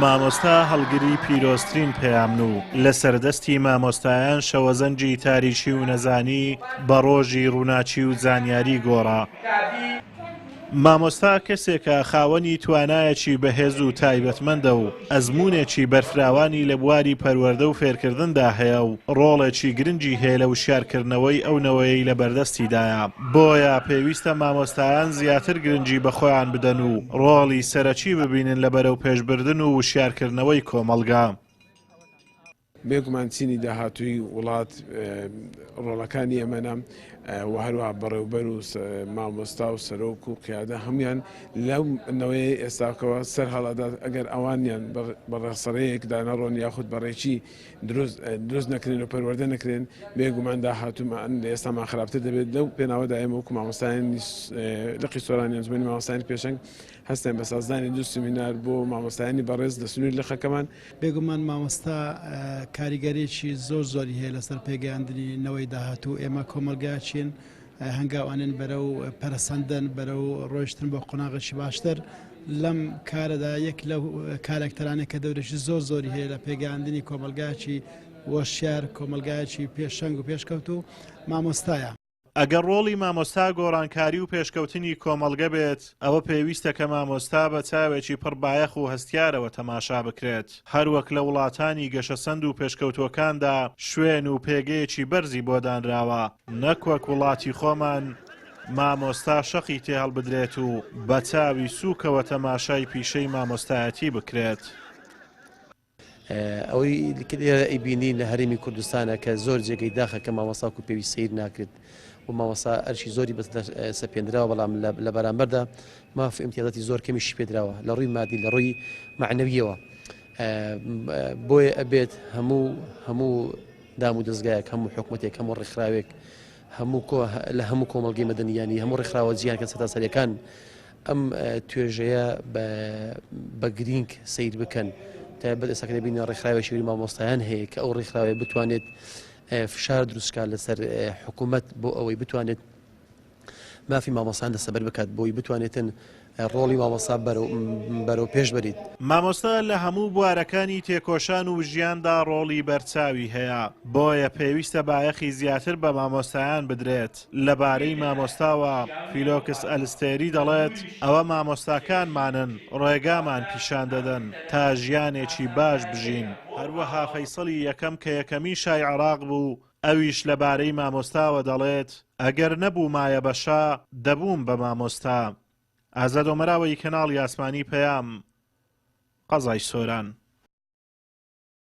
مامۆستا هەڵگری پیرۆستترین پەیامن و لە سەردەستی مامۆستایان شەوەزەنجی تاریکی و نەزانی بە ڕۆژی ڕووناچی و زانیاری گۆڕا. مامۆستا کەسێکە خاوەنی توانایەکی بەهێز و تایبەتمەندە و ئەزموونێکی بەرفراوانی لە بواری پەروەردە و فێرکردندا هەیە و ڕۆڵێکی گرنگی هەیە لە وشارکردنەوەی ئەو نەوەی لە بەردەستیدایە. بۆیە پێویستە مامۆستایان زیاتر گرنگی بە خۆیان بدەن و ڕۆڵی سەرەکی ببینن لە بەرەو پێشبردن و وشارکردنەوەی کۆمەڵگا. بێگومان چینی داهاتووی وڵات ڕۆڵەکانی ئەمەە و هەروە بەڕێوبەر و مامۆستا و سەرۆک و قیادە هەمویان لەو نەوەی ئێستاکەوە سەر هەڵەدا ئەگەر ئەوانیان بەڕێسەرەیەکدا نەڕۆن یاخود بەڕێکی دروست نەکرێن و پەروەردە نەکرێن بێگومان داهاتوومان ئێستامان خراپتر دەبێت. لەو پێناوەدا ئێمە وەکو مامۆستایانی لقی سۆرانیان زمانی مامۆستایانی پێشەنگ هەستێن بە سازدانی دوو سمینار بۆ مامۆستایانی بەڕێز لە سنووری لقەکەمان. بێگومان مامۆستا کاریگەریی زۆری هەیە لەسەر پێگەیاندنی نەوەی داهاتوو. ئێمە کۆمەلگاچین هەنگاوانێن بەرەو پەرسەندن بەرەو ڕۆیشتن بۆ قۆناغێکی باشتر. لەم کارەدا یەک لەو کارێکتەرانێک کە دەورێکی زۆری هەیە لە پێگەیاندنی کۆمەلگاچی وەشیار کۆمەلگایکی پێشەنگ و پێشکەوت و مامۆستایە. ئەگەر ڕۆڵی مامۆستا گۆڕانکاری و پێشکەوتنی کۆمەڵگە بێت ئەوە پێویستە کە مامۆستا بە چاوێکی پڕبایەخ و هەستیارەوە تەماشا بکرێت. هەروەک لە وڵاتانی گەشەسەند و پێشکەوتوەکاندا شوێن و پێگەیەکی بەرزی بۆ دانراوە نەکوەک وڵاتی خۆمان مامۆستا شەقی تێ هەڵبدرێت و بە چاوی سووکەوە تەماشای پیشەی مامۆستایەتی بکرێت. ئەوەی لێرە ئەیبینی لە هەرێمی کوردستانە کە زۆر جێگەی داخە کە مامۆستا و پێویست سیر ناکرێت و مامۆستا ئەرشی زۆری سەپێنراوە بەڵام لە بەرامبەردا ماف ئیمتیازاتی زۆر کەمیشی پێدراوە لە ڕووی مادی لە ڕووی معنەویەوە. بۆیە ئەبێت هەموو دام و دەستگایەک هەموو حکوومەتێک هەموو ڕێکخراوێک لە هەموو کۆمەڵگەی مەدەنیانی هەموو ڕێکخراوە جیهان کە سەتا سەریەکان ئەم توێژەیە بە گرنگ سیر بکەن تا بەد ئێستا کە دەبینە ڕێکخراوی شێوری مامۆستایان هەیە کە ئەو ڕێکخراوێ بتوانێت فشار دروستکات لەسەر حکوومەت بۆ ئەوەی بتوانێت مافی مامۆستایان دەسەبەر بکات بۆی بتوانێتن ڕۆڵی مامۆستا بەرەو پێش بەریت. مامۆستا لە هەموو بوارەکانی تێکۆشان و ژیاندا ڕۆڵی بەرچاوی هەیە. بۆیە پێویستە بایەخی زیاتر بە مامۆستایان بدرێت. لەبارەی مامۆستاوە فیلۆکس ئەلستێری دەڵێت ئەوە مامۆستاکانمانن ڕێگامان پیشان دەدەن تا ژیانێکی باش بژین. هەروەها فەیسەڵی یەکەم کە یەکەمی شای عێراق بوو ئەویش لەبارەی مامۆستاوە دەڵێت ئەگەر نەبوو مایە بەشا دەبووم بە مامۆستا. ئازاد ئۆمەراوەی کەناڵی ئاسمانی پەیام قەزای سۆران.